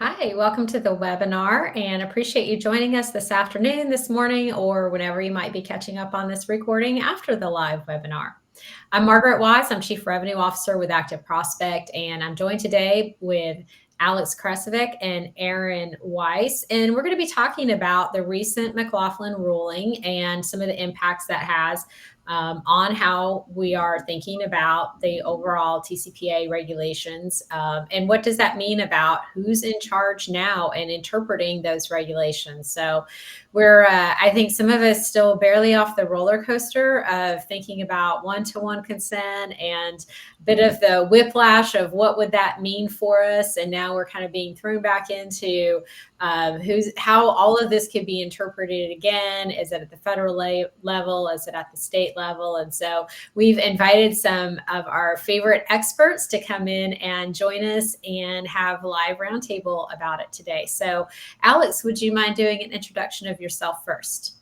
Hi, welcome to the webinar and appreciate you joining us this afternoon, this morning, or whenever you might be catching up on this recording after the live webinar. I'm Margaret Wise. I'm Chief Revenue Officer with ActiveProspect, and I'm joined today with Alex Kresovic and Aaron Weiss, and we're going to be talking about the recent McLaughlin ruling and some of the impacts that has on how we are thinking about the overall TCPA regulations, and what does that mean about who's in charge now and interpreting those regulations. So I think some of us still barely off the roller coaster of thinking about one-to-one consent and a bit of the whiplash of what would that mean for us. And now we're kind of being thrown back into how all of this could be interpreted again. Is it at the federal level? Is it at the state level? And so we've invited some of our favorite experts to come in and join us and have a live roundtable about it today. So Alex, would you mind doing an introduction of yourself first?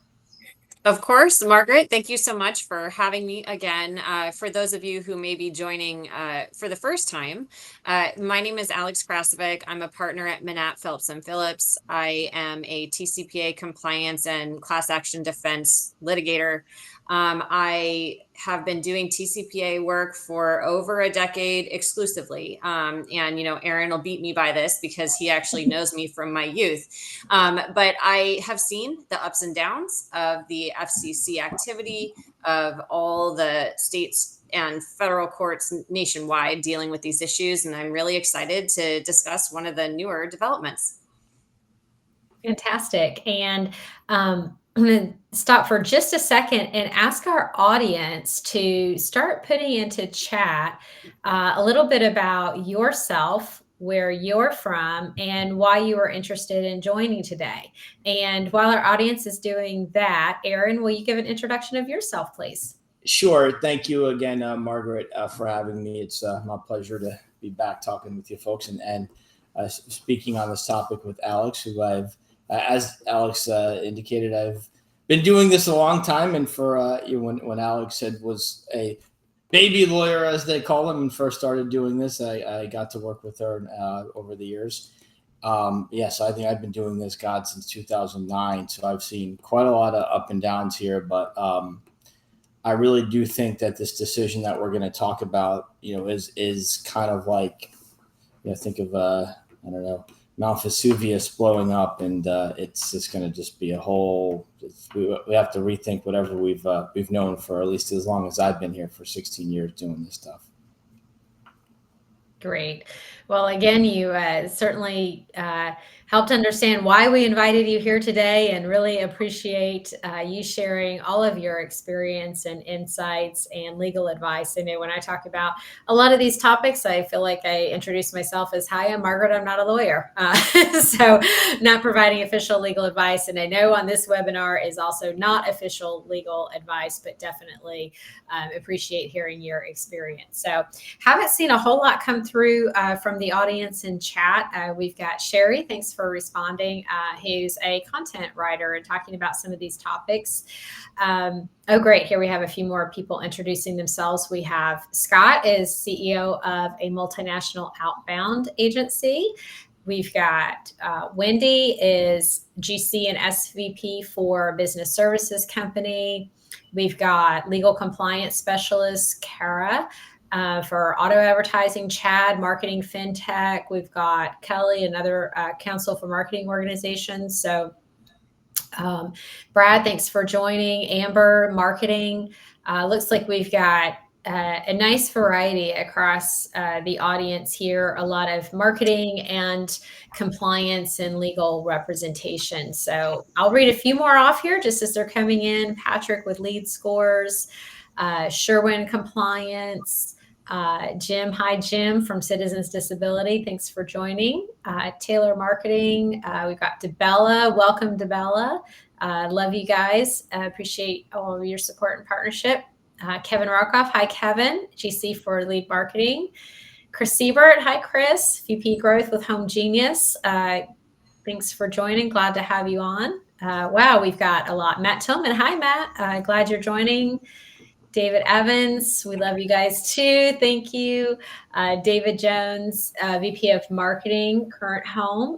Of course, Margaret, thank you so much for having me again. For those of you who may be joining for the first time, my name is Alex Krasovic. I'm a partner at Manat, Phillips & Phillips. I am a TCPA compliance and class action defense litigator. I have been doing TCPA work for over a decade exclusively. And, Aaron will beat me by this because he actually knows me from my youth. But I have seen the ups and downs of the FCC activity, of all the states and federal courts nationwide dealing with these issues. And I'm really excited to discuss one of the newer developments. Fantastic. And I'm going to stop for just a second and ask our audience to start putting into chat a little bit about yourself, where you're from, and why you were interested in joining today. And while our audience is doing that, Aaron, will you give an introduction of yourself, please? Sure. Thank you again, Margaret, for having me. It's my pleasure to be back talking with you folks and speaking on this topic with Alex, who as Alex indicated, I've been doing this a long time. And for when Alex was a baby lawyer, as they call him, and first started doing this, I got to work with her over the years. So I think I've been doing this, since 2009. So I've seen quite a lot of up and downs here, but I really do think that this decision that we're going to talk about, is kind of like, think of, Mount Vesuvius blowing up, and it's just going to just be a whole. We have to rethink whatever we've known for at least as long as I've been here, for 16 years doing this stuff. Great. Well, again, you certainly helped understand why we invited you here today, and really appreciate you sharing all of your experience and insights and legal advice. I know when I talk about a lot of these topics, I feel like I introduce myself as, hi, I'm Margaret, I'm not a lawyer. So not providing official legal advice. And I know on this webinar is also not official legal advice, but definitely appreciate hearing your experience. So haven't seen a whole lot come through from the audience in chat. We've got Sherry, thanks for responding, who's a content writer and talking about some of these topics. Oh, great. Here we have a few more people introducing themselves. We have Scott is CEO of a multinational outbound agency. We've got Wendy is GC and SVP for a business services company. We've got legal compliance specialist, Kara, for auto advertising, Chad, marketing, fintech. We've got Kelly, another counsel for marketing organizations. So Brad, thanks for joining. Amber, marketing. Looks like we've got a nice variety across the audience here, a lot of marketing and compliance and legal representation. So I'll read a few more off here just as they're coming in. Patrick with lead scores, Sherwin compliance, Jim, hi Jim from Citizens Disability, thanks for joining. Taylor Marketing, we've got DeBella, welcome DeBella. Love you guys, appreciate all of your support and partnership. Kevin Rockoff, hi Kevin, GC for lead marketing. Chris Siebert, hi Chris, VP growth with Home Genius. Thanks for joining, glad to have you on. Wow, we've got a lot. Matt Tillman, hi Matt, glad you're joining. David Evans, we love you guys too. Thank you. David Jones, VP of Marketing, current home,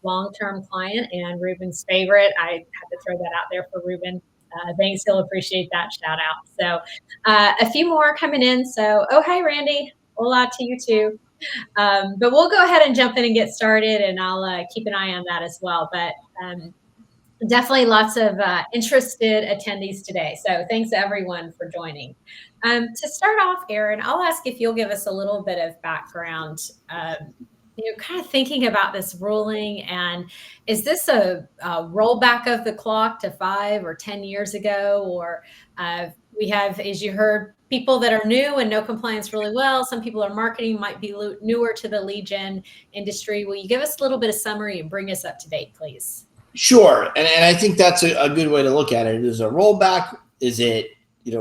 long-term client, and Ruben's favorite. I had to throw that out there for Ruben. Thanks, he'll appreciate that shout out. So a few more coming in. So, oh, hi, Randy. Hola to you too. But we'll go ahead and jump in and get started, and I'll keep an eye on that as well. But definitely lots of interested attendees today. So thanks everyone for joining. To start off, Erin, I'll ask if you'll give us a little bit of background, kind of thinking about this ruling, and is this a rollback of the clock to 5 or 10 years ago? Or we have, as you heard, people that are new and know compliance really well. Some people are marketing, might be newer to the lead gen industry. Will you give us a little bit of summary and bring us up to date, please? Sure. And I think that's a good way to look at it. Is a rollback? Is it,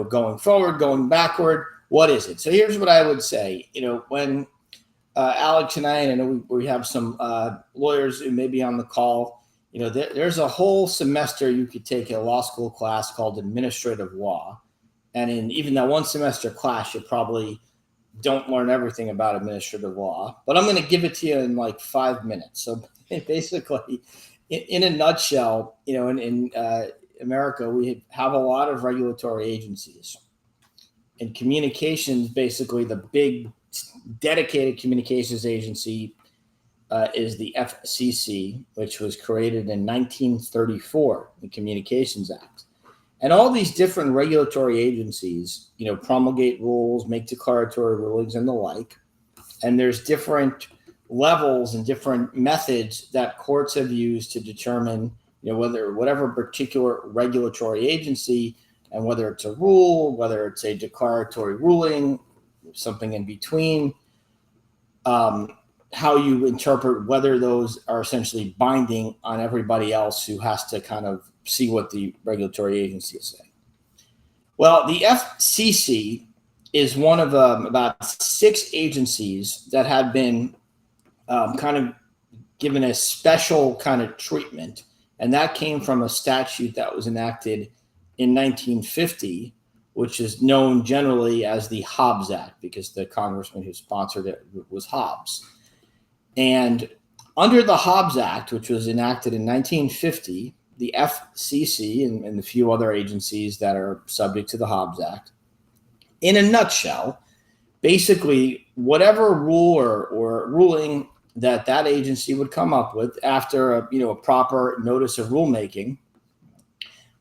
going forward, going backward? What is it? So here's what I would say. When Alex and I know we have some lawyers who may be on the call, there's a whole semester you could take a law school class called administrative law. And in even that one semester class, you probably don't learn everything about administrative law. But I'm going to give it to you in like 5 minutes. So basically, in a nutshell, in America, we have a lot of regulatory agencies. And communications, basically the big dedicated communications agency is the FCC, which was created in 1934, the Communications Act. And all these different regulatory agencies, promulgate rules, make declaratory rulings and the like. And there's different levels and different methods that courts have used to determine, whether whatever particular regulatory agency, and whether it's a rule, whether it's a declaratory ruling, something in between, how you interpret whether those are essentially binding on everybody else who has to kind of see what the regulatory agency is saying. Well, the FCC is one of about 6 agencies that have been kind of given a special kind of treatment. And that came from a statute that was enacted in 1950, which is known generally as the Hobbs Act, because the congressman who sponsored it was Hobbs. And under the Hobbs Act, which was enacted in 1950, the FCC and a few other agencies that are subject to the Hobbs Act, in a nutshell, basically whatever rule or ruling that agency would come up with after a proper notice of rulemaking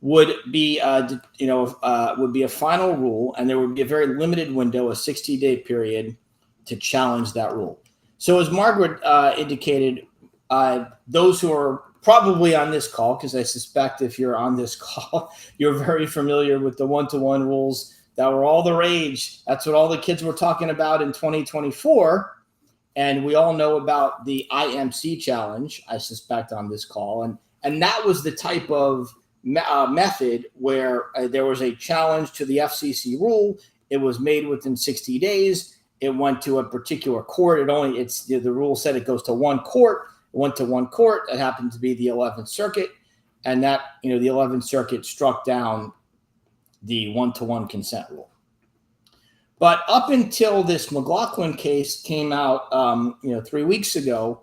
would be a final rule, and there would be a very limited window, a 60-day period, to challenge that rule. So as Margaret indicated, those who are probably on this call, because I suspect if you're on this call, you're very familiar with the one-to-one rules that were all the rage. That's what all the kids were talking about in 2024. And we all know about the IMC challenge, I suspect, on this call. And that was the type of method where there was a challenge to the FCC rule. It was made within 60 days. It went to a particular court. The rule said it goes to one court. It went to one court. It happened to be the 11th Circuit. And that, the 11th Circuit struck down the one-to-one consent rule. But up until this McLaughlin case came out, 3 weeks ago,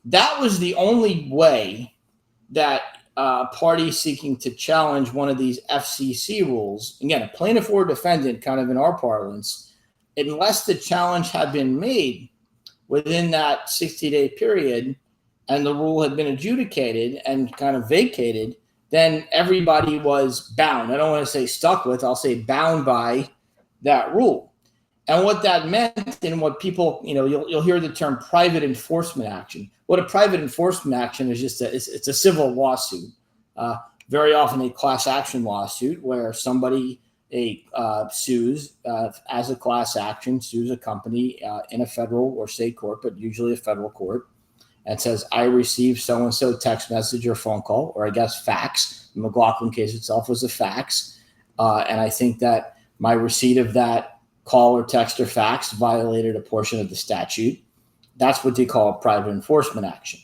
that was the only way that a party seeking to challenge one of these FCC rules, again, a plaintiff or defendant, kind of in our parlance, unless the challenge had been made within that 60-day period and the rule had been adjudicated and kind of vacated, then everybody was bound. I don't want to say stuck with, I'll say bound by that rule. And what that meant, and what people, you'll hear the term private enforcement action. What a private enforcement action is, it's a civil lawsuit, very often a class action lawsuit where somebody sues as a class action, sues a company in a federal or state court, but usually a federal court, and says, I received so-and-so text message or phone call, or I guess fax. The McLaughlin case itself was a fax. And I think that my receipt of that call or text or fax violated a portion of the statute. That's what they call a private enforcement action.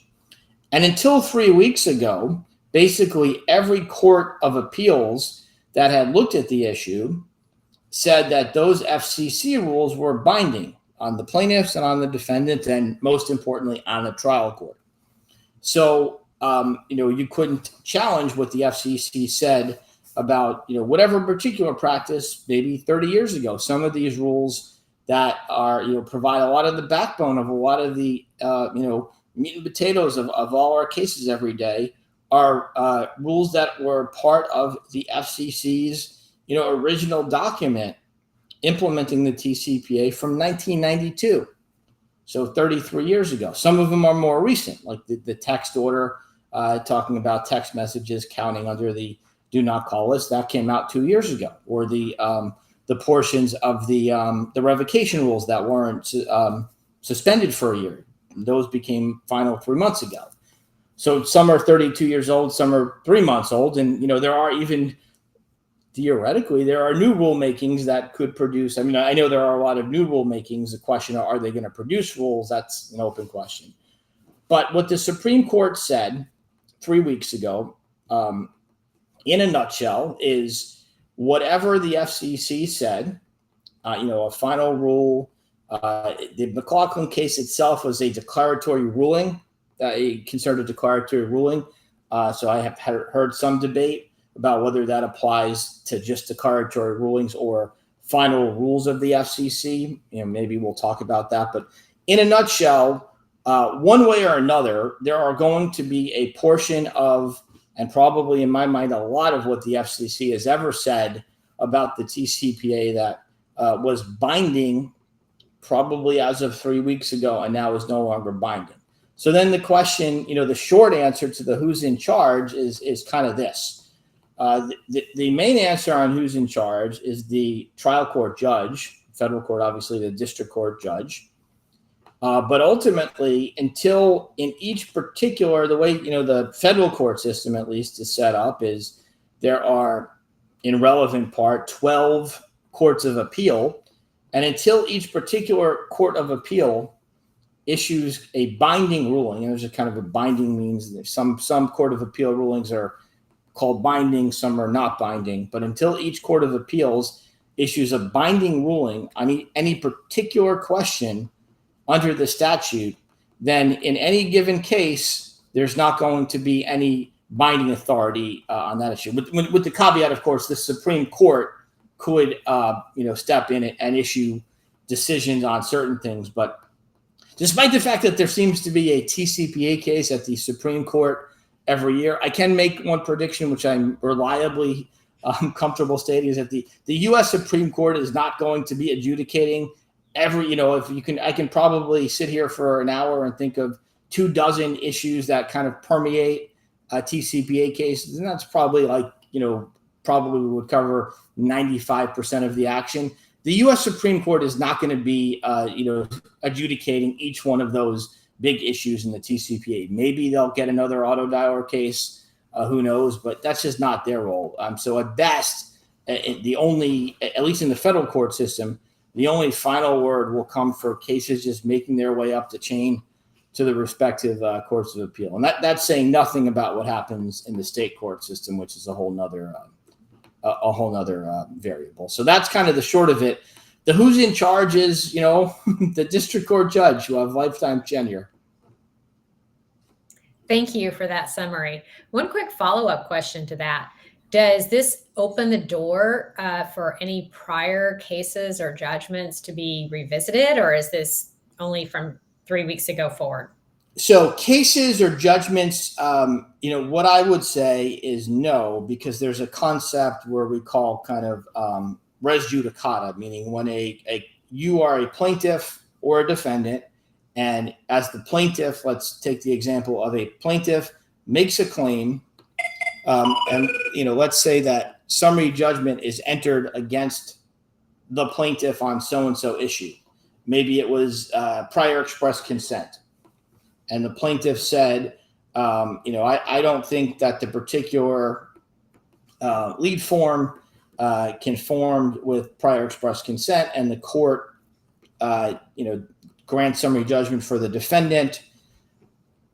And until 3 weeks ago, basically every court of appeals that had looked at the issue said that those FCC rules were binding on the plaintiffs and on the defendant, and most importantly, on the trial court. So, you couldn't challenge what the FCC said about, whatever particular practice maybe 30 years ago. Some of these rules that are, provide a lot of the backbone of a lot of the, meat and potatoes of all our cases every day are rules that were part of the FCC's, original document implementing the TCPA from 1992. So 33 years ago. Some of them are more recent, like the text order talking about text messages counting under the do not call list. That came out 2 years ago. Or the portions of the revocation rules that weren't suspended for a year. Those became final 3 months ago. So some are 32 years old, some are 3 months old. And, there are even theoretically, there are new rulemakings that could produce. I mean, I know there are a lot of new rulemakings. The question, are they going to produce rules? That's an open question. But what the Supreme Court said 3 weeks ago, in a nutshell, is whatever the FCC said, a final rule. The McLaughlin case itself was a declaratory ruling, considered a declaratory ruling. So I have heard some debate about whether that applies to just declaratory rulings or final rules of the FCC. Maybe we'll talk about that. But in a nutshell, one way or another, there are going to be a portion of, and probably in my mind, a lot of what the FCC has ever said about the TCPA that was binding probably as of 3 weeks ago and now is no longer binding. So then the question, the short answer to the who's in charge is kind of this. The main answer on who's in charge is the trial court judge, federal court, obviously the district court judge. But ultimately, until in each particular, the way, the federal court system at least is set up is there are, in relevant part, 12 courts of appeal. And until each particular court of appeal issues a binding ruling, and there's a kind of a binding means that some court of appeal rulings are called binding, some are not binding. But until each court of appeals issues a binding ruling on any particular question under the statute, then in any given case, there's not going to be any binding authority on that issue. With the caveat, of course, the Supreme Court could, step in and issue decisions on certain things. But despite the fact that there seems to be a TCPA case at the Supreme Court every year, I can make one prediction, which I'm reliably comfortable stating, is that the U.S. Supreme Court is not going to be adjudicating every, I can probably sit here for an hour and think of 24 issues that kind of permeate TCPA cases. And that's probably probably would cover 95% of the action. The U.S. Supreme Court is not going to be, adjudicating each one of those big issues in the TCPA. Maybe they'll get another auto dialer case, who knows, but that's just not their role. So at best, the only, at least in the federal court system, the only final word will come for cases just making their way up the chain to the respective courts of appeal. And that's saying nothing about what happens in the state court system, which is a whole nother variable. So that's kind of the short of it. The who's in charge is, the district court judge who have lifetime tenure. Thank you for that summary. One quick follow-up question to that. Does this open the door for any prior cases or judgments to be revisited, or is this only from 3 weeks ago forward? So cases or judgments, what I would say is no, because there's a concept where we call kind of res judicata, meaning when you are a plaintiff or a defendant, and as the plaintiff, let's take the example of a plaintiff makes a claim, and let's say that summary judgment is entered against the plaintiff on so-and-so issue. Maybe it was prior express consent. And the plaintiff said, I don't think that the particular lead form conformed with prior express consent, and the court, grants summary judgment for the defendant.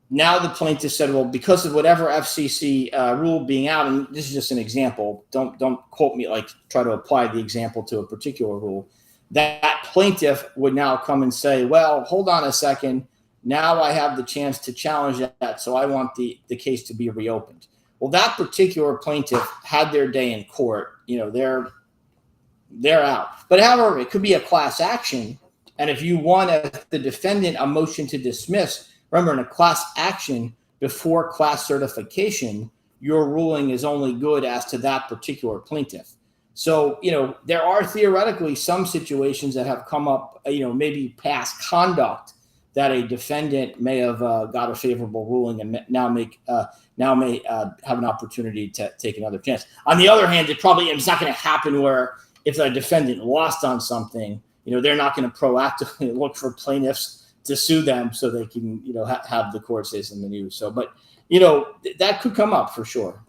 now the plaintiff said, well, because of whatever FCC rule being out, and this is just an example, don't quote me, like try to apply the example to a particular rule, that plaintiff would now come and say, well, hold on a second, now I have the chance to challenge that, so I want the case to be reopened. Well, that particular plaintiff had their day in court. They're out. But however, it could be a class action, and if you won as the defendant a motion to dismiss, remember, in a class action before class certification, your ruling is only good as to that particular plaintiff. So, there are theoretically some situations that have come up, maybe past conduct that a defendant may have got a favorable ruling and now may have an opportunity to take another chance. On the other hand, it's not going to happen where if a defendant lost on something, they're not going to proactively look for plaintiffs to sue them so they can, have the court say something new. So, but, that could come up for sure.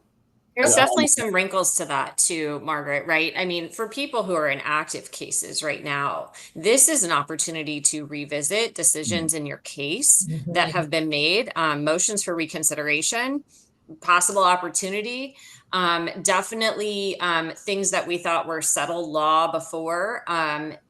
There's definitely some wrinkles to that too, Margaret, right? I mean, for people who are in active cases right now, this is an opportunity to revisit decisions in your case that have been made, motions for reconsideration, possible opportunity. Definitely things that we thought were settled law before,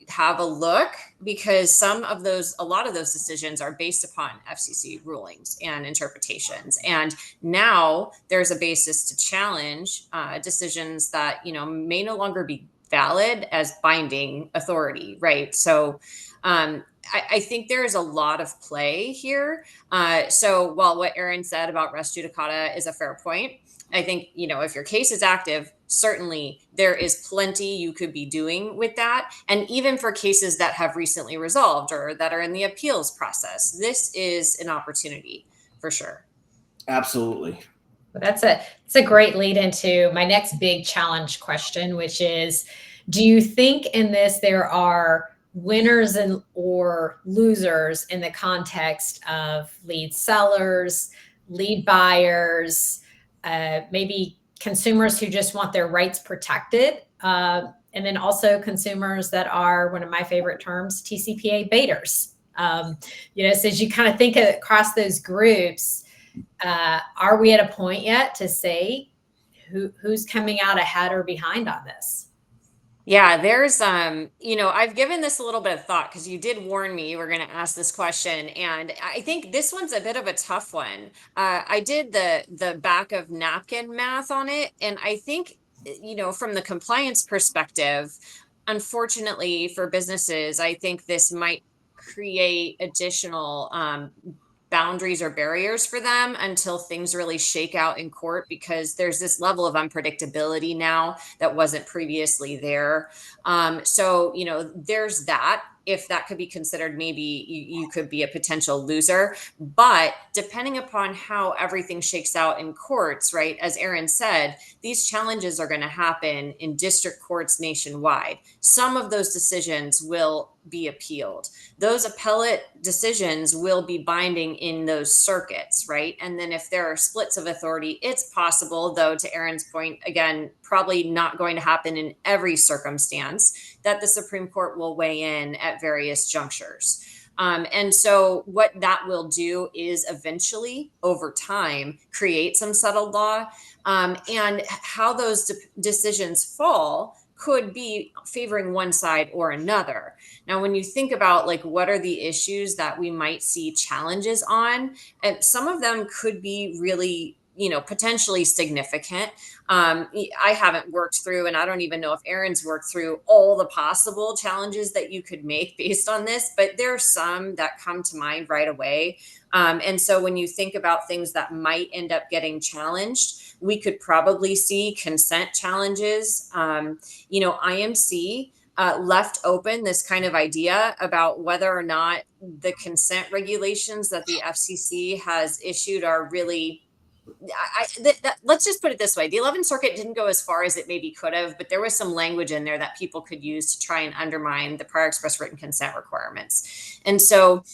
have a look, because a lot of those decisions are based upon FCC rulings and interpretations. And now there's a basis to challenge decisions that, may no longer be valid as binding authority, right? So I think there is a lot of play here. So while what Aaron said about res judicata is a fair point, I think, if your case is active, certainly there is plenty you could be doing with that. And even for cases that have recently resolved or that are in the appeals process, this is an opportunity for sure. Absolutely. It's a great lead into my next big challenge question, which is, do you think in this there are winners or losers in the context of lead sellers, lead buyers, maybe consumers who just want their rights protected, and then also consumers that are, one of my favorite terms, TCPA baiters. So as you kind of think across those groups, are we at a point yet to say who's coming out ahead or behind on this? Yeah, there's, I've given this a little bit of thought because you did warn me you were going to ask this question. And I think this one's a bit of a tough one. I did the back of napkin math on it. And I think, from the compliance perspective, unfortunately for businesses, I think this might create additional boundaries or barriers for them until things really shake out in court, because there's this level of unpredictability now that wasn't previously there. So, there's that. If that could be considered, maybe you could be a potential loser. But depending upon how everything shakes out in courts, right, as Aaron said, these challenges are going to happen in district courts nationwide. Some of those decisions will be appealed. Those appellate decisions will be binding in those circuits, right? And then if there are splits of authority, it's possible, though, to Aaron's point, again, probably not going to happen in every circumstance, that the Supreme Court will weigh in at various junctures. And so what that will do is eventually, over time, create some settled law. And how those decisions fall could be favoring one side or another. Now, when you think about what are the issues that we might see challenges on, and some of them could be really, potentially significant. I haven't worked through, and I don't even know if Aaron's worked through all the possible challenges that you could make based on this, but there are some that come to mind right away. And so when you think about things that might end up getting challenged, we could probably see consent challenges. IMC left open this kind of idea about whether or not the consent regulations that the FCC has issued are really, let's just put it this way. The 11th Circuit didn't go as far as it maybe could have, but there was some language in there that people could use to try and undermine the prior express written consent requirements. And so,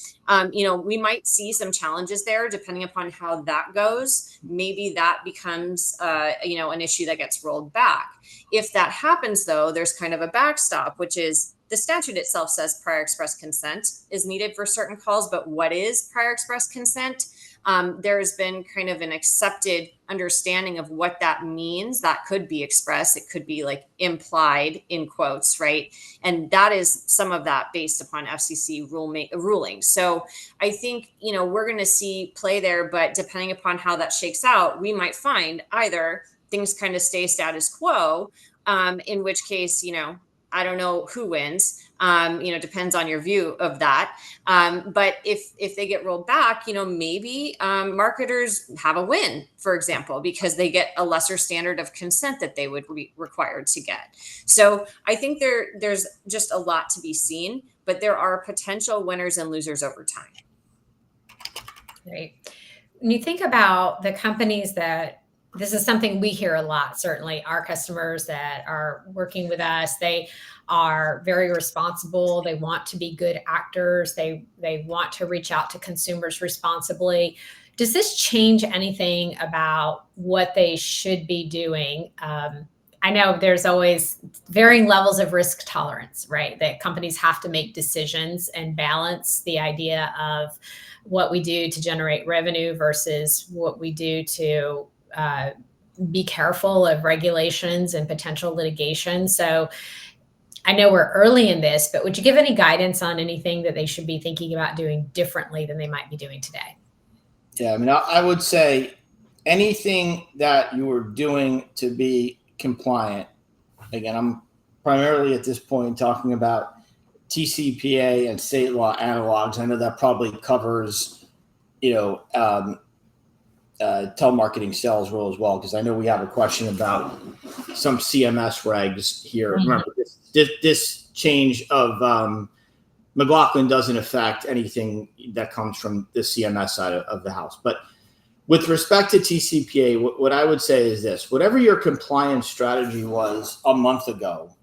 we might see some challenges there depending upon how that goes. Maybe that becomes, an issue that gets rolled back. If that happens, though, there's kind of a backstop, which is the statute itself says prior express consent is needed for certain calls, but what is prior express consent? There's been kind of an accepted understanding of what that means. That could be express, it could be like implied in quotes, right? And that is some of that based upon FCC rulings. So I think, we're going to see play there, but depending upon how that shakes out, we might find either things kind of stay status quo, in which case, I don't know who wins. Depends on your view of that. But if they get rolled back, maybe marketers have a win, for example, because they get a lesser standard of consent that they would be required to get. So I think there's just a lot to be seen, but there are potential winners and losers over time. Great. When you think about the companies this is something we hear a lot, certainly our customers that are working with us, they are very responsible. They want to be good actors. They want to reach out to consumers responsibly. Does this change anything about what they should be doing? I know there's always varying levels of risk tolerance, right? That companies have to make decisions and balance the idea of what we do to generate revenue versus what we do to be careful of regulations and potential litigation. So I know we're early in this, but would you give any guidance on anything that they should be thinking about doing differently than they might be doing today? Yeah, I would say anything that you are doing to be compliant. Again, I'm primarily at this point talking about TCPA and state law analogs. I know that probably covers, telemarketing sales rule as well, because I know we have a question about some CMS regs here. Mm-hmm. Remember, this change of McLaughlin doesn't affect anything that comes from the CMS side of the house. But with respect to TCPA, what I would say is this: whatever your compliance strategy was a month ago,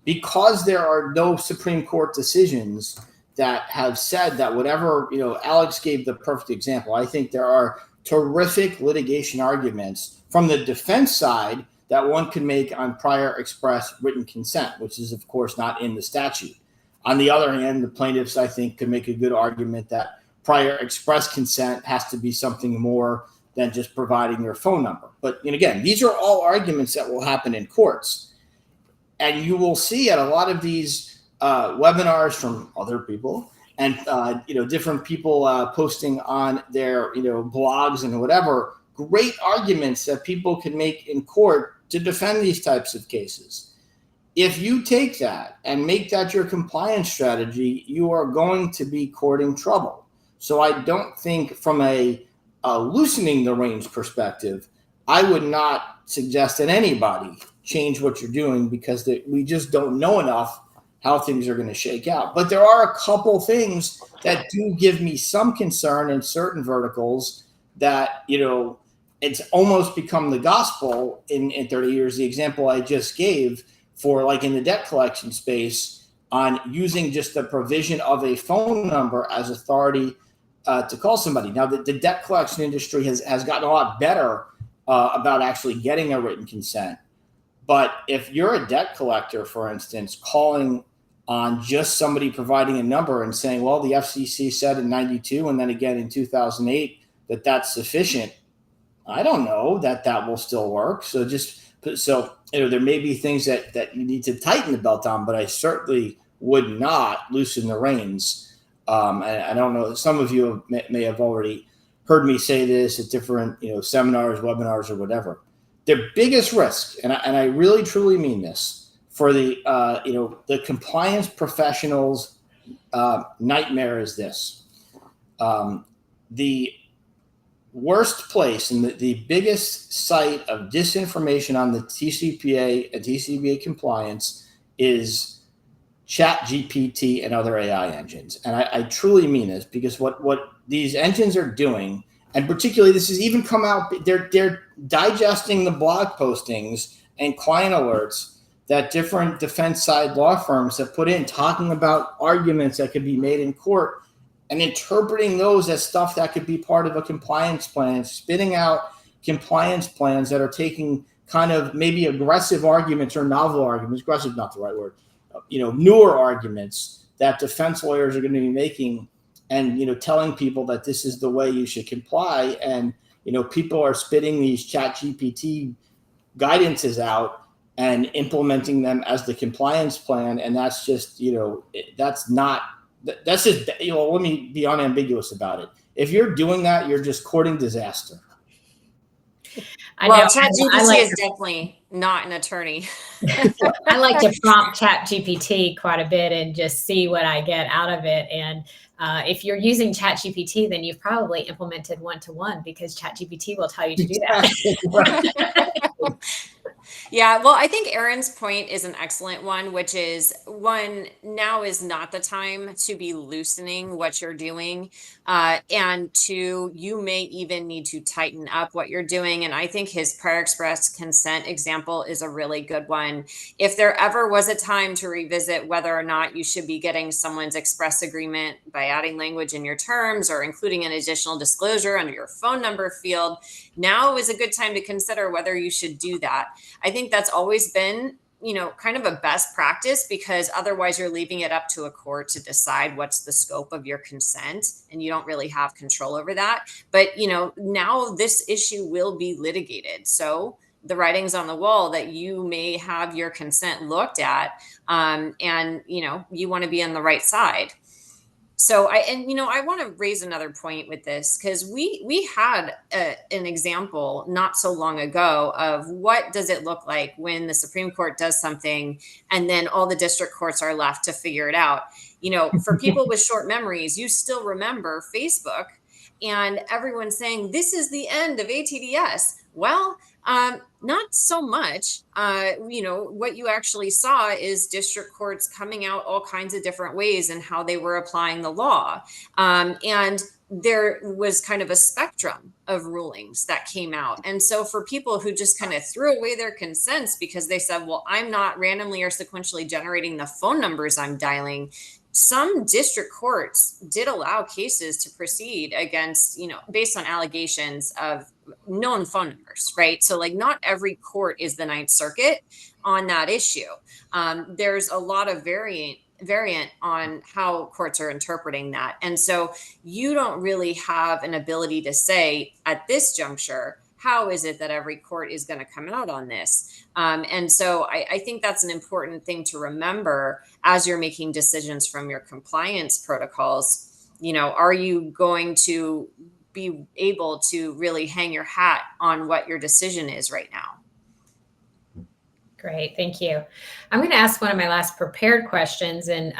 because there are no Supreme Court decisions that have said that whatever, Alex gave the perfect example. I think there are terrific litigation arguments from the defense side that one can make on prior express written consent, which is, of course, not in the statute. On the other hand, the plaintiffs, I think, could make a good argument that prior express consent has to be something more than just providing your phone number. But again, these are all arguments that will happen in courts. And you will see at a lot of these webinars from other people and different people posting on their blogs and whatever, great arguments that people can make in court to defend these types of cases. If you take that and make that your compliance strategy, you are going to be courting trouble. So I don't think from a loosening the reins perspective, I would not suggest that anybody change what you're doing, because we just don't know enough how things are going to shake out. But there are a couple things that do give me some concern in certain verticals that, it's almost become the gospel in 30 years. The example I just gave for like in the debt collection space on using just the provision of a phone number as authority to call somebody. Now, the debt collection industry has gotten a lot better about actually getting a written consent. But if you're a debt collector, for instance, calling on just somebody providing a number and saying, well, the FCC said in 92 and then again in 2008 that that's sufficient, I don't know that will still work. So there may be things that you need to tighten the belt on, but I certainly would not loosen the reins. And I don't know, some of you may have already heard me say this at different seminars, webinars, or whatever. The biggest risk, and I really truly mean this, for the the compliance professionals' nightmare is this: the worst place and the biggest site of disinformation on the TCPA and TCPA compliance is ChatGPT and other AI engines. And I truly mean this, because what these engines are doing, and particularly this has even come out, they're digesting the blog postings and client alerts that different defense side law firms have put in, talking about arguments that could be made in court and interpreting those as stuff that could be part of a compliance plan, spitting out compliance plans that are taking kind of maybe aggressive arguments or novel arguments, aggressive, not the right word, newer arguments that defense lawyers are going to be making and, telling people that this is the way you should comply. And, people are spitting these chat GPT guidances out and implementing them as the compliance plan. And that's just, that's not, that's just, let me be unambiguous about it. If you're doing that, you're just courting disaster. I know. ChatGPT is definitely not an attorney. I like to prompt ChatGPT quite a bit and just see what I get out of it. And if you're using ChatGPT, then you've probably implemented one-to-one, because ChatGPT will tell you to do that. Yeah, well, I think Erin's point is an excellent one, which is, one, now is not the time to be loosening what you're doing. And two, you may even need to tighten up what you're doing. And I think his prior express consent example is a really good one. If there ever was a time to revisit whether or not you should be getting someone's express agreement by adding language in your terms or including an additional disclosure under your phone number field, now is a good time to consider whether you should do that. I think that's always been, kind of a best practice, because otherwise you're leaving it up to a court to decide what's the scope of your consent, and you don't really have control over that. But, now this issue will be litigated. So the writing's on the wall that you may have your consent looked at, and, you want to be on the right side. So I want to raise another point with this, because we had an example not so long ago of what does it look like when the Supreme Court does something and then all the district courts are left to figure it out. For people with short memories, you still remember Facebook and everyone saying this is the end of ATDS. Well, not so much. What you actually saw is district courts coming out all kinds of different ways and how they were applying the law. And there was kind of a spectrum of rulings that came out. And so for people who just kind of threw away their consents because they said, well, I'm not randomly or sequentially generating the phone numbers I'm dialing, some district courts did allow cases to proceed against, based on allegations of known phone numbers, right? So like not every court is the Ninth Circuit on that issue. There's a lot of variant on how courts are interpreting that. And so you don't really have an ability to say at this juncture, how is it that every court is going to come out on this? And so I think that's an important thing to remember as you're making decisions from your compliance protocols. Are you going to be able to really hang your hat on what your decision is right now? Great, thank you. I'm going to ask one of my last prepared questions, and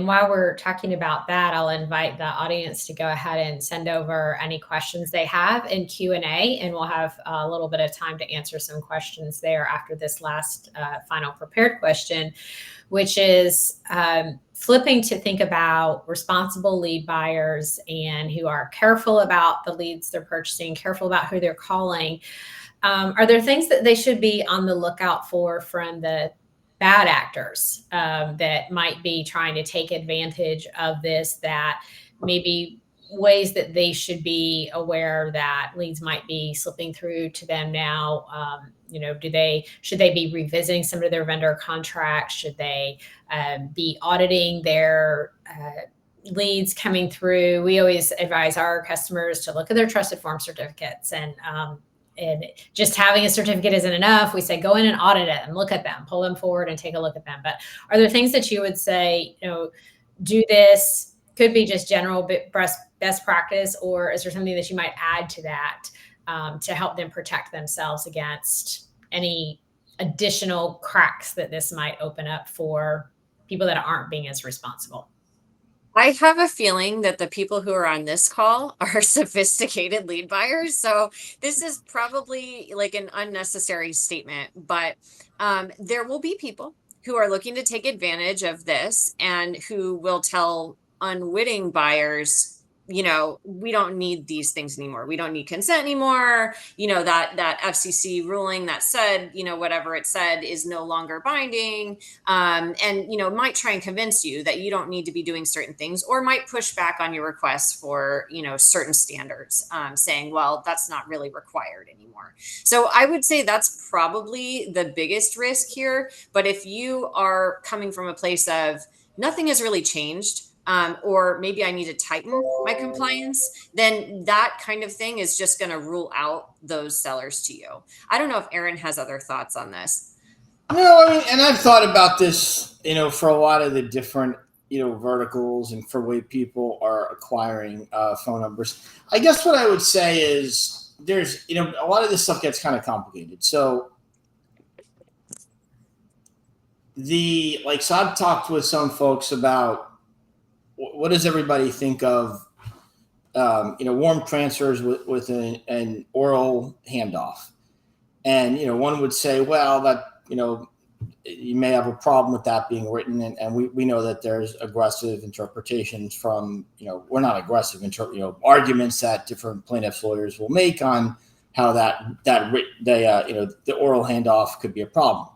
while we're talking about that, I'll invite the audience to go ahead and send over any questions they have in Q&A, and we'll have a little bit of time to answer some questions there after this last final prepared question, which is flipping to think about responsible lead buyers and who are careful about the leads they're purchasing, careful about who they're calling. Are there things that they should be on the lookout for from the bad actors that might be trying to take advantage of this, that maybe ways that they should be aware that leads might be slipping through to them now? Should they be revisiting some of their vendor contracts? Should they be auditing their leads coming through? We always advise our customers to look at their trusted form certificates, and just having a certificate isn't enough. We say, go in and audit it and look at them, pull them forward and take a look at them. But are there things that you would say, do this? Could be just general best practice, or is there something that you might add to that to help them protect themselves against any additional cracks that this might open up for people that aren't being as responsible? I have a feeling that the people who are on this call are sophisticated lead buyers. So this is probably like an unnecessary statement, but there will be people who are looking to take advantage of this and who will tell unwitting buyers, we don't need these things anymore. We don't need consent anymore. That FCC ruling that said, whatever it said is no longer binding. And, might try and convince you that you don't need to be doing certain things, or might push back on your requests for, certain standards, saying, well, that's not really required anymore. So I would say that's probably the biggest risk here. But if you are coming from a place of nothing has really changed, or maybe I need to tighten my compliance, then that kind of thing is just going to rule out those sellers to you. I don't know if Aaron has other thoughts on this. No, I mean, and I've thought about this, for a lot of the different, verticals and for way people are acquiring phone numbers. I guess what I would say is there's, a lot of this stuff gets kind of complicated. So so I've talked with some folks about what does everybody think of, warm transfers with an oral handoff. And, one would say, well, that, you may have a problem with that being written. And we know that there's aggressive interpretations from, we're not aggressive, arguments that different plaintiffs' lawyers will make on how the oral handoff could be a problem.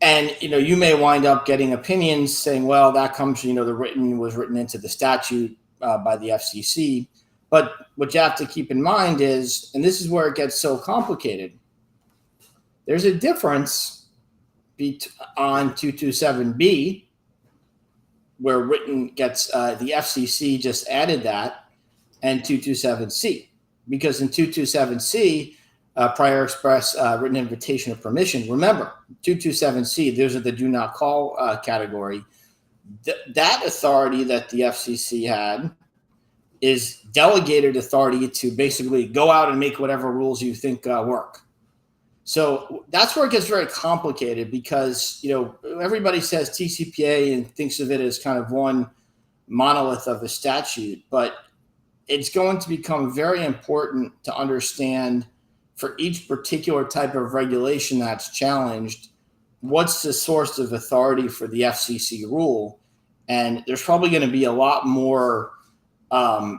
And, you may wind up getting opinions saying, well, that comes, the written was written into the statute by the FCC. But what you have to keep in mind is, and this is where it gets so complicated, there's a difference on 227B, where written gets, the FCC just added that, and 227C. Because in 227C, prior express written invitation of permission, remember, 227C, those are the do not call category. That authority that the FCC had is delegated authority to basically go out and make whatever rules you think work. So that's where it gets very complicated because, everybody says TCPA and thinks of it as kind of one monolith of a statute, but it's going to become very important to understand for each particular type of regulation that's challenged, what's the source of authority for the FCC rule? And there's probably going to be a lot more, I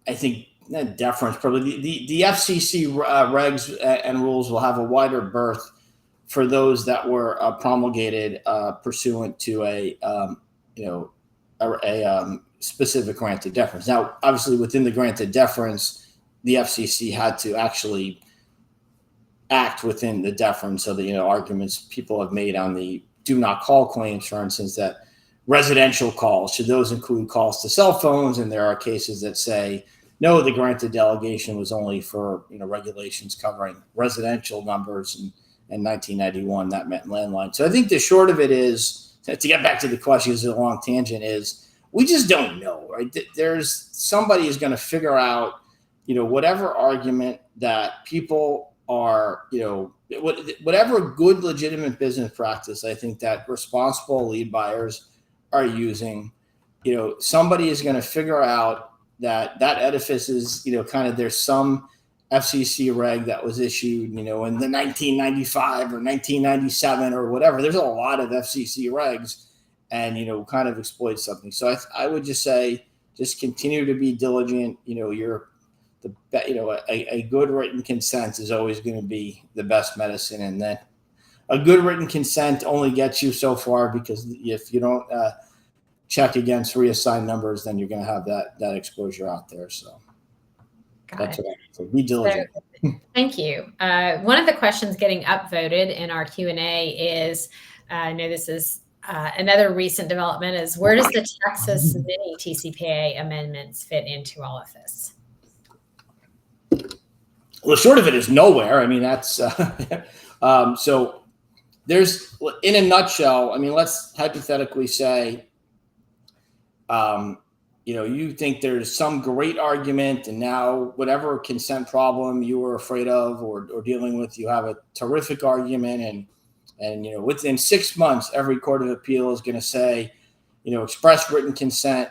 think, deference. Probably the FCC regs and rules will have a wider berth for those that were promulgated pursuant to a specific granted deference. Now, obviously, within the granted deference, the FCC had to actually act within the deference. So the arguments people have made on the do not call claims, for instance, that residential calls, should those include calls to cell phones? And there are cases that say, no, the granted delegation was only for regulations covering residential numbers, and in 1991 that meant landline. So I think the short of it is, to get back to the question, is a long tangent, is we just don't know, right? There's somebody is going to figure out, whatever argument that people are, whatever good legitimate business practice I think that responsible lead buyers are using, somebody is going to figure out that edifice is, kind of, there's some FCC reg that was issued, in the 1995 or 1997 or whatever. There's a lot of FCC regs and, kind of exploit something. So I would just say, just continue to be diligent. A good written consent is always going to be the best medicine. And then a good written consent only gets you so far, because if you don't check against reassigned numbers, then you're going to have that exposure out there. So that's what I would say. Be diligent. So, thank you. One of the questions getting upvoted in our Q&A is, I know this is another recent development, is where does the Texas mini TCPA amendments fit into all of this? Well, the short of it is nowhere. I mean, that's so there's, in a nutshell, I mean, let's hypothetically say, you think there's some great argument, and now whatever consent problem you were afraid of or dealing with, you have a terrific argument, and within 6 months, every court of appeal is going to say, express written consent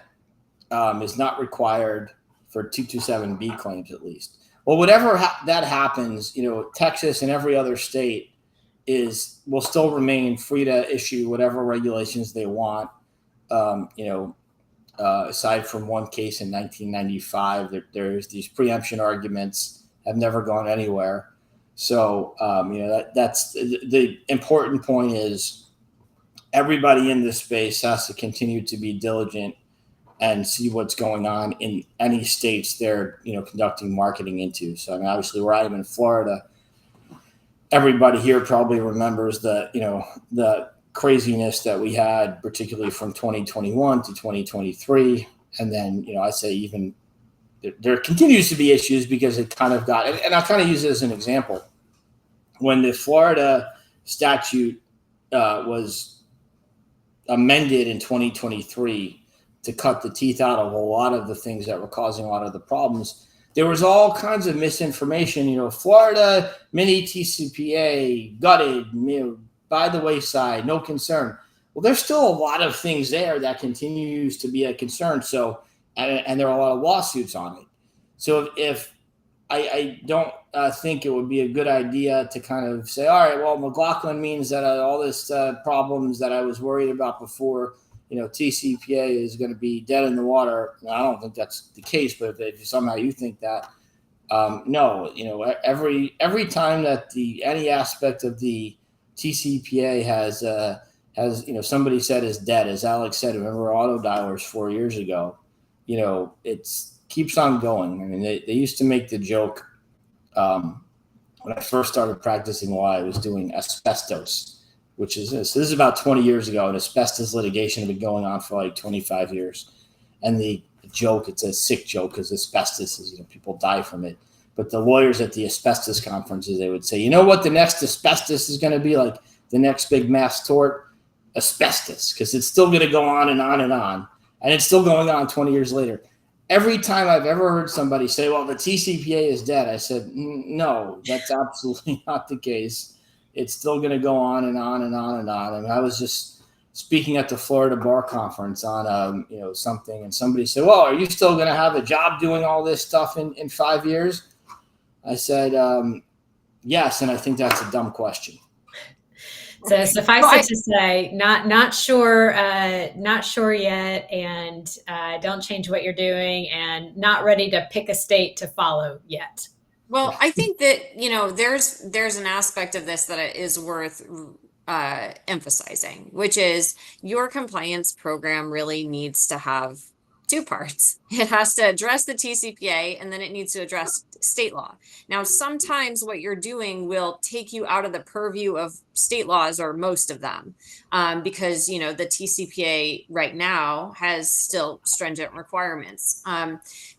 is not required for 227B claims, at least. Well, whatever that happens, Texas and every other state will still remain free to issue whatever regulations they want. Aside from one case in 1995, there's these preemption arguments have never gone anywhere. So, that's the important point is everybody in this space has to continue to be diligent and see what's going on in any states they're, conducting marketing into. So, I mean, obviously where I am in Florida, everybody here probably remembers the craziness that we had, particularly from 2021 to 2023. And then, I say even there continues to be issues because it kind of got, and I'll kind of use it as an example. When the Florida statute was amended in 2023 to cut the teeth out of a lot of the things that were causing a lot of the problems, there was all kinds of misinformation. Florida mini TCPA gutted, by the wayside, no concern. Well, there's still a lot of things there that continues to be a concern. So, and there are a lot of lawsuits on it. So if I don't think it would be a good idea to kind of say, all right, well, McLaughlin means that all this problems that I was worried about before, TCPA is going to be dead in the water. Now, I don't think that's the case, but if somehow you think that, no, every time that any aspect of the TCPA has somebody said is dead, as Alex said, remember auto dialers 4 years ago, it's keeps on going. I mean, they used to make the joke when I first started practicing law, I was doing asbestos, which is this. This is about 20 years ago, and asbestos litigation had been going on for like 25 years. And the joke, it's a sick joke because asbestos is, people die from it. But the lawyers at the asbestos conferences, they would say, you know what the next asbestos is going to be like? The next big mass tort? Asbestos, because it's still going to go on and on and on. And it's still going on 20 years later. Every time I've ever heard somebody say, well, the TCPA is dead, I said, no, that's absolutely not the case. It's still going to go on and on and on and on. I mean, I was just speaking at the Florida Bar Conference on, something, and somebody said, well, are you still going to have a job doing all this stuff in 5 years? I said, yes, and I think that's a dumb question. So suffice it to say, not sure yet, and don't change what you're doing, and not ready to pick a state to follow yet. Well, I think that there's an aspect of this that is worth emphasizing, which is your compliance program really needs to have two parts. It has to address the TCPA, and then it needs to address state law. Now, sometimes what you're doing will take you out of the purview of state laws, or most of them, because, the TCPA right now has still stringent requirements.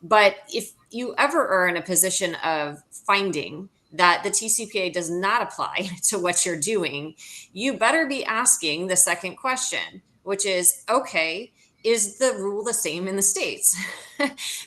But if you ever are in a position of finding that the TCPA does not apply to what you're doing, you better be asking the second question, which is, okay, is the rule the same in the states?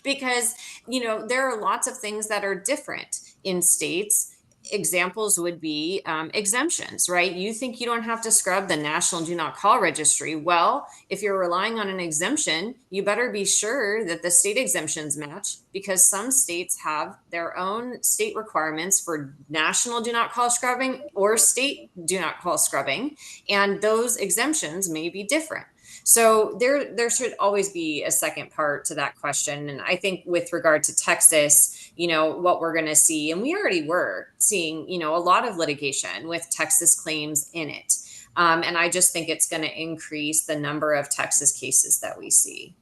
Because, there are lots of things that are different in states. Examples would be exemptions, right? You think you don't have to scrub the National Do Not Call Registry. Well, if you're relying on an exemption, you better be sure that the state exemptions match, because some states have their own state requirements for national do not call scrubbing or state do not call scrubbing, and those exemptions may be different. So there should always be a second part to that question. And I think with regard to Texas, what we're going to see, and we already were seeing, a lot of litigation with Texas claims in it. And I just think it's going to increase the number of Texas cases that we see.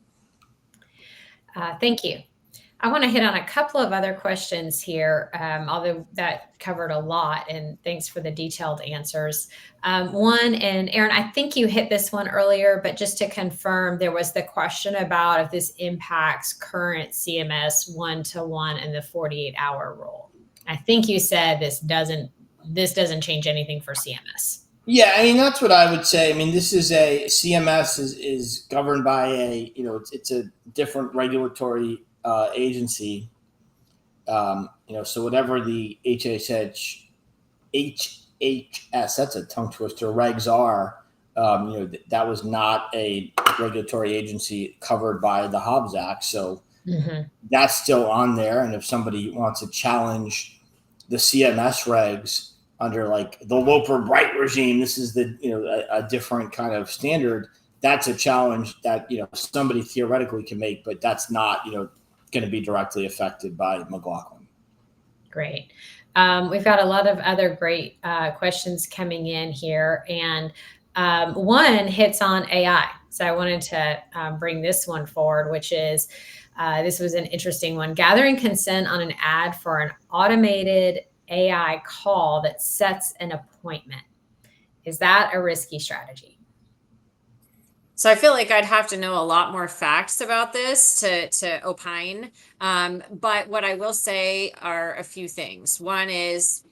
Thank you. I want to hit on a couple of other questions here, although that covered a lot, and thanks for the detailed answers. One, and Aaron, I think you hit this one earlier, but just to confirm, there was the question about if this impacts current CMS 1-to-1 and the 48-hour rule. I think you said this doesn't change anything for CMS. Yeah, I mean, that's what I would say. I mean, this is CMS is governed by it's a different regulatory agency, so whatever the HHS, that's a tongue twister, regs are, that was not a regulatory agency covered by the Hobbs Act. So that's still on there. And if somebody wants to challenge the CMS regs under like the Loper Bright regime, this is a different kind of standard. That's a challenge that, somebody theoretically can make, but that's not, going to be directly affected by McLaughlin. Great. We've got a lot of other great questions coming in here, and one hits on AI. So I wanted to bring this one forward, which is, this was an interesting one. Gathering consent on an ad for an automated AI call that sets an appointment. Is that a risky strategy? So I feel like I'd have to know a lot more facts about this to opine. But what I will say are a few things. One is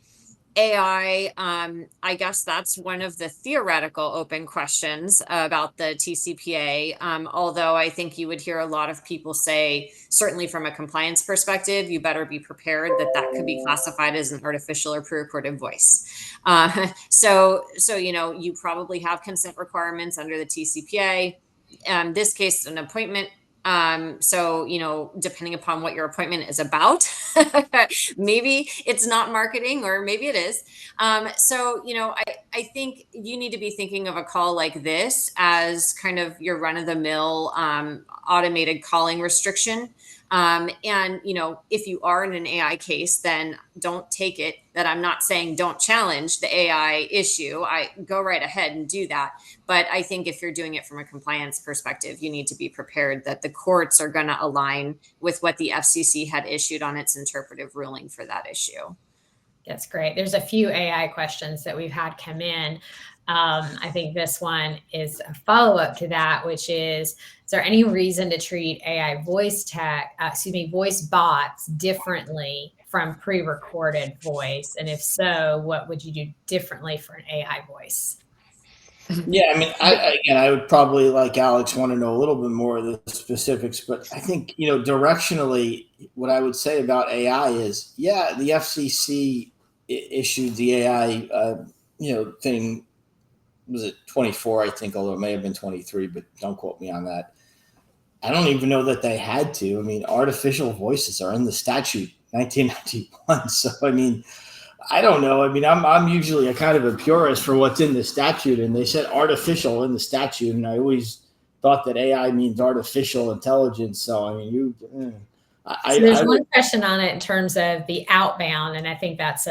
AI. I guess that's one of the theoretical open questions about the TCPA. Although I think you would hear a lot of people say, certainly from a compliance perspective, you better be prepared that that could be classified as an artificial or pre-recorded voice. So you probably have consent requirements under the TCPA. This case, an appointment. So depending upon what your appointment is about, maybe it's not marketing, or maybe it is. I think you need to be thinking of a call like this as kind of your run-of-the-mill automated calling restriction. And if you are in an AI case, then don't take it that I'm not saying don't challenge the AI issue. I go right ahead and do that. But I think if you're doing it from a compliance perspective, you need to be prepared that the courts are going to align with what the FCC had issued on its interpretive ruling for that issue. That's great. There's a few AI questions that we've had come in. I think this one is a follow-up to that, which is there any reason to treat AI voice bots differently from pre-recorded voice? And if so, what would you do differently for an AI voice? Yeah, I mean, I would probably, like Alex, want to know a little bit more of the specifics, but I think, directionally, what I would say about AI is, yeah, the FCC issued the AI, thing. Was it 24? I think, although it may have been 23, but don't quote me on that. I don't even know that they had to. I mean, artificial voices are in the statute 1991. So, I mean, I don't know. I mean, I'm usually a kind of a purist for what's in the statute, and they said artificial in the statute, and I always thought that AI means artificial intelligence. So, I mean, So there's one question on it in terms of the outbound, and I think that's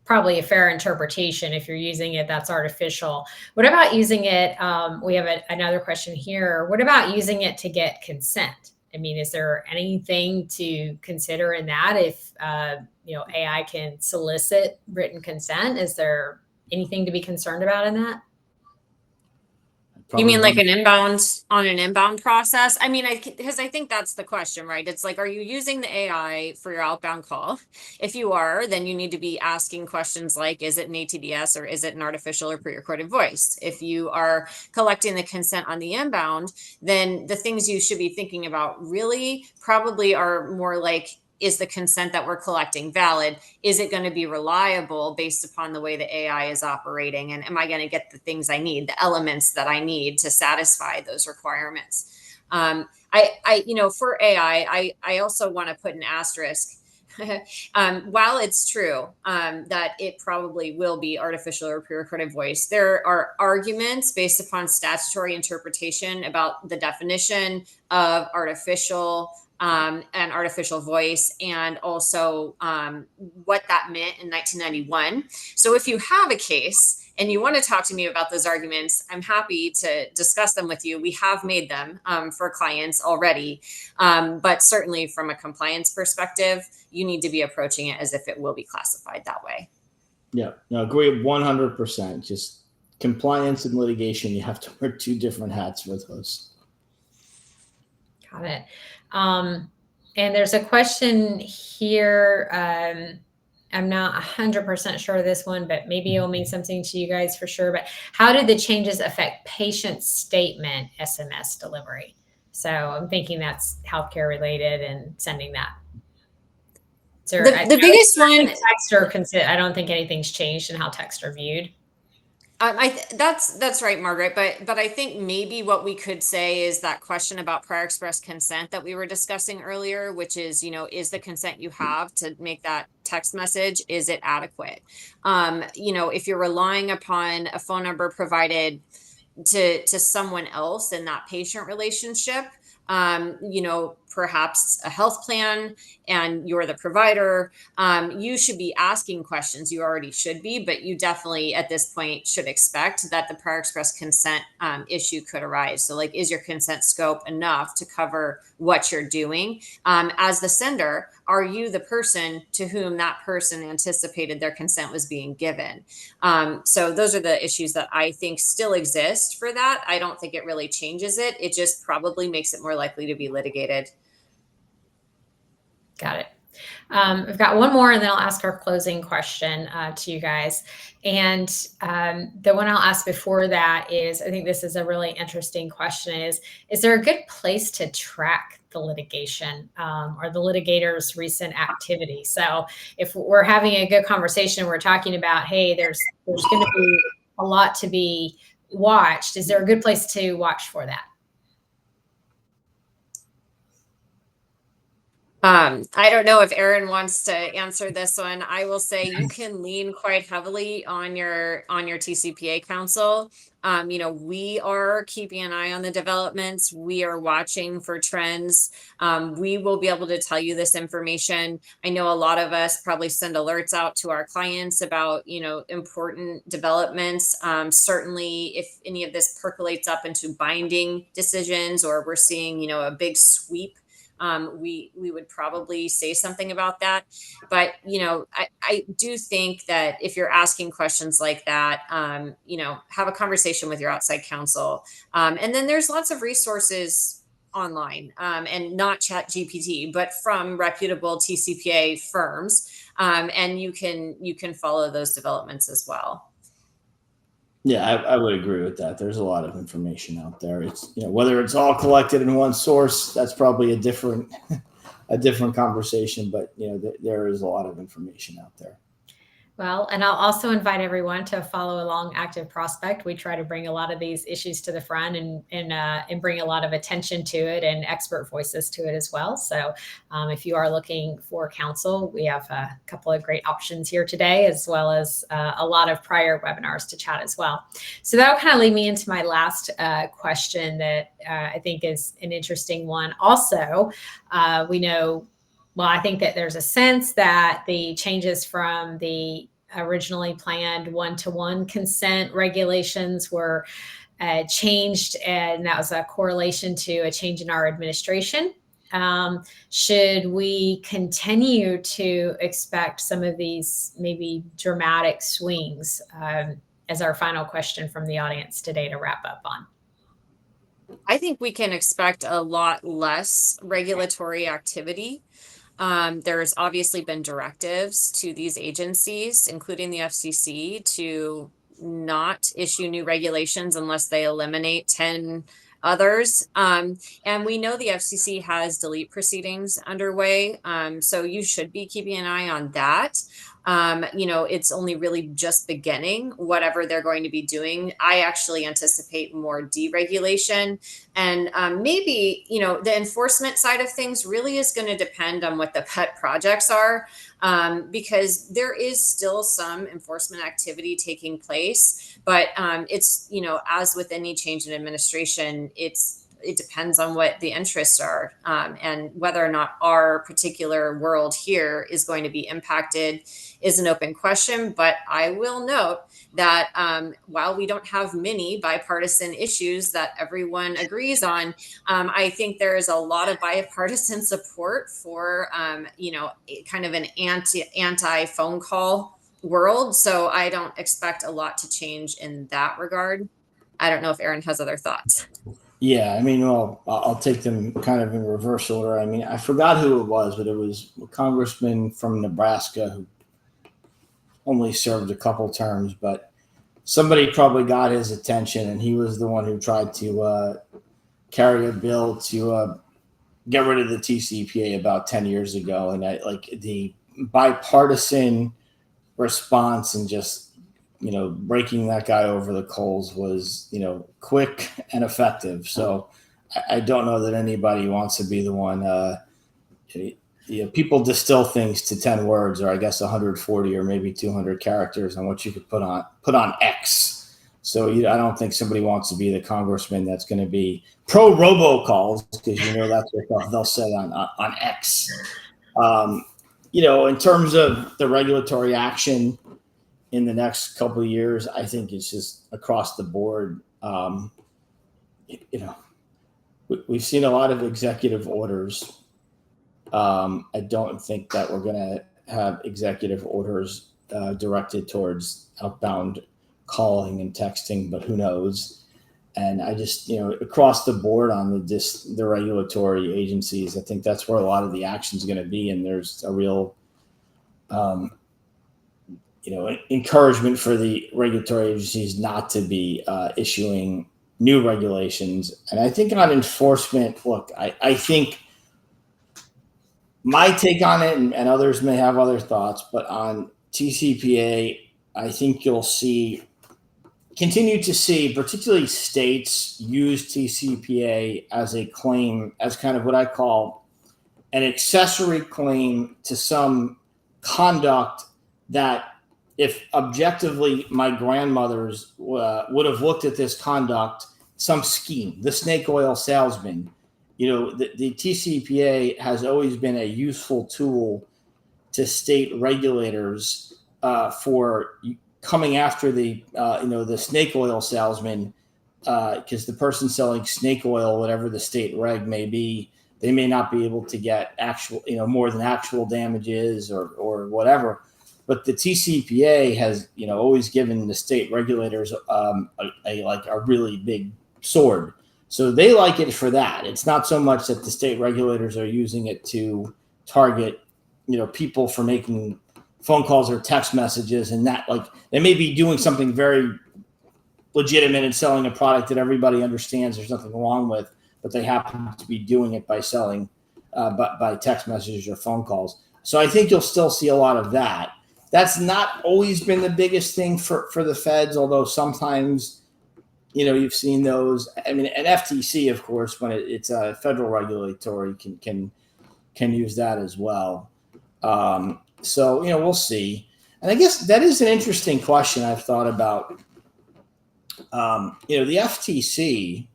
probably a fair interpretation. If you're using it, that's artificial. What about using it? We have another question here. What about using it to get consent? I mean, is there anything to consider in that? If AI can solicit written consent, is there anything to be concerned about in that? You mean like an inbound process? I mean, because I think that's the question, right? It's like, are you using the AI for your outbound call? If you are, then you need to be asking questions like, is it an ATDS or is it an artificial or pre-recorded voice? If you are collecting the consent on the inbound, then the things you should be thinking about really probably are more like, is the consent that we're collecting valid? Is it going to be reliable based upon the way the AI is operating? And am I going to get the things I need, the elements that I need to satisfy those requirements? For AI, I also want to put an asterisk. While it's true that it probably will be artificial or pre-recorded voice, there are arguments based upon statutory interpretation about the definition of artificial and artificial voice, and also what that meant in 1991. So if you have a case and you want to talk to me about those arguments, I'm happy to discuss them with you. We have made them for clients already. But certainly from a compliance perspective, you need to be approaching it as if it will be classified that way. Yeah, no, agree 100%. Just compliance and litigation, you have to wear two different hats with those. Got it. And there's a question here. I'm not 100% sure of this one, but maybe it'll mean something to you guys for sure. But how did the changes affect patient statement SMS delivery? So I'm thinking that's healthcare related and sending that. So the biggest one, text or consent. I don't think anything's changed in how texts are viewed. That's right, Margaret. But I think maybe what we could say is that question about prior express consent that we were discussing earlier, which is, is the consent you have to make that text message, is it adequate? If you're relying upon a phone number provided to someone else in that patient relationship, perhaps a health plan and you're the provider, you should be asking questions. You already should be, but you definitely at this point should expect that the prior express consent issue could arise. So like, is your consent scope enough to cover what you're doing? As the sender, are you the person to whom that person anticipated their consent was being given? So those are the issues that I think still exist for that. I don't think it really changes it. It just probably makes it more likely to be litigated. Got it. I've got one more, and then I'll ask our closing question to you guys. And the one I'll ask before that is, I think this is a really interesting question, is there a good place to track the litigation or the litigator's recent activity? So if we're having a good conversation, we're talking about, hey, there's going to be a lot to be watched. Is there a good place to watch for that? I don't know if Erin wants to answer this one. I will say you can lean quite heavily on your TCPA counsel. We are keeping an eye on the developments. We are watching for trends. We will be able to tell you this information. I know a lot of us probably send alerts out to our clients about, important developments. Certainly if any of this percolates up into binding decisions, or we're seeing, a big sweep, we would probably say something about that. But, I do think that if you're asking questions like that, have a conversation with your outside counsel. And then there's lots of resources online, and not ChatGPT, but from reputable TCPA firms. And you can follow those developments as well. Yeah, I would agree with that. There's a lot of information out there. It's, whether it's all collected in one source, that's probably a different conversation. But there is a lot of information out there. Well, and I'll also invite everyone to follow along ActiveProspect. We try to bring a lot of these issues to the front and bring a lot of attention to it and expert voices to it as well. So if you are looking for counsel, we have a couple of great options here today, as well as a lot of prior webinars to chat as well. So that'll kind of lead me into my last question that I think is an interesting one. Also, we know, well, I think that there's a sense that the changes from the originally planned one-to-one consent regulations were changed, and that was a correlation to a change in our administration. Should we continue to expect some of these maybe dramatic swings as our final question from the audience today to wrap up on? I think we can expect a lot less regulatory activity. There's obviously been directives to these agencies, including the FCC, to not issue new regulations unless they eliminate 10 others. And we know the FCC has delete proceedings underway. So you should be keeping an eye on that. It's only really just beginning, whatever they're going to be doing. I actually anticipate more deregulation, and maybe, the enforcement side of things really is going to depend on what the pet projects are, because there is still some enforcement activity taking place, but it's, as with any change in administration, it depends on what the interests are, and whether or not our particular world here is going to be impacted is an open question. But I will note that while we don't have many bipartisan issues that everyone agrees on, I think there is a lot of bipartisan support for, kind of an anti phone call world. So I don't expect a lot to change in that regard. I don't know if Erin has other thoughts. Yeah, I'll take them kind of in reverse order. I forgot who it was, but it was a congressman from Nebraska who only served a couple terms, but somebody probably got his attention, and he was the one who tried to carry a bill to get rid of the TCPA about 10 years ago. And the bipartisan response and just breaking that guy over the coals was, quick and effective. So I don't know that anybody wants to be the one. People distill things to 10 words, or I guess 140 or maybe 200 characters on what you could put on X. So I don't think somebody wants to be the congressman that's going to be pro robocalls, because that's what they'll say on X. In terms of the regulatory action in the next couple of years, I think it's just across the board. We've seen a lot of executive orders. I don't think that we're going to have executive orders directed towards outbound calling and texting, but who knows? And I just, across the board on the regulatory agencies, I think that's where a lot of the action is going to be. And there's a real, encouragement for the regulatory agencies not to be issuing new regulations. And I think on enforcement, look, I think my take on it, and others may have other thoughts, but on TCPA, I think you'll continue to see, particularly states, use TCPA as a claim, as kind of what I call an accessory claim to some conduct that, if objectively my grandmothers would have looked at this conduct, some scheme, the snake oil salesman, the TCPA has always been a useful tool to state regulators for coming after the snake oil salesman, because the person selling snake oil, whatever the state reg may be, they may not be able to get actual, more than actual damages or whatever. But the TCPA has, always given the state regulators a really big sword. So they like it for that. It's not so much that the state regulators are using it to target, people for making phone calls or text messages, and that, they may be doing something very legitimate and selling a product that everybody understands there's nothing wrong with, but they happen to be doing it by selling by text messages or phone calls. So I think you'll still see a lot of that. That's not always been the biggest thing for the feds, although sometimes, you've seen those. I mean, an FTC, of course, when it's a federal regulatory, can use that as well. So, we'll see. And I guess that is an interesting question I've thought about. The FTC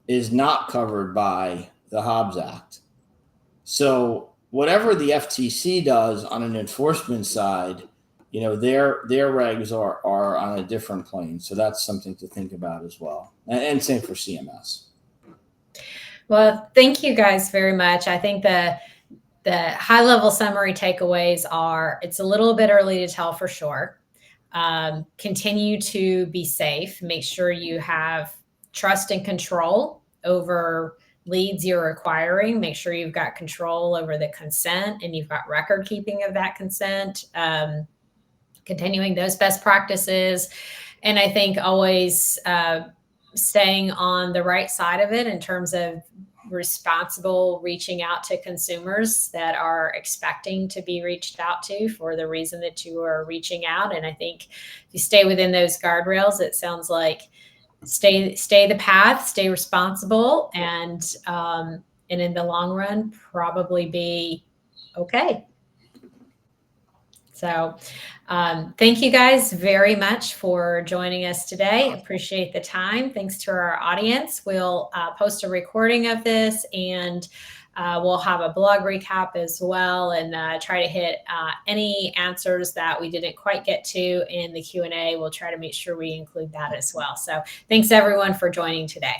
is not covered by the Hobbs Act. So whatever the FTC does on an enforcement side, their regs are on a different plane. So that's something to think about as well. And same for CMS. Well, thank you guys very much. I think the high-level summary takeaways are, it's a little bit early to tell for sure. Continue to be safe. Make sure you have trust and control over leads you're acquiring. Make sure you've got control over the consent and you've got record keeping of that consent. Continuing those best practices. And I think always staying on the right side of it in terms of responsible reaching out to consumers that are expecting to be reached out to for the reason that you are reaching out. And I think if you stay within those guardrails, it sounds like stay the path, stay responsible, and in the long run, probably be okay. So thank you guys very much for joining us today. Appreciate the time. Thanks to our audience. We'll post a recording of this, and we'll have a blog recap as well, and try to hit any answers that we didn't quite get to in the Q&A. We'll try to make sure we include that as well. So thanks everyone for joining today.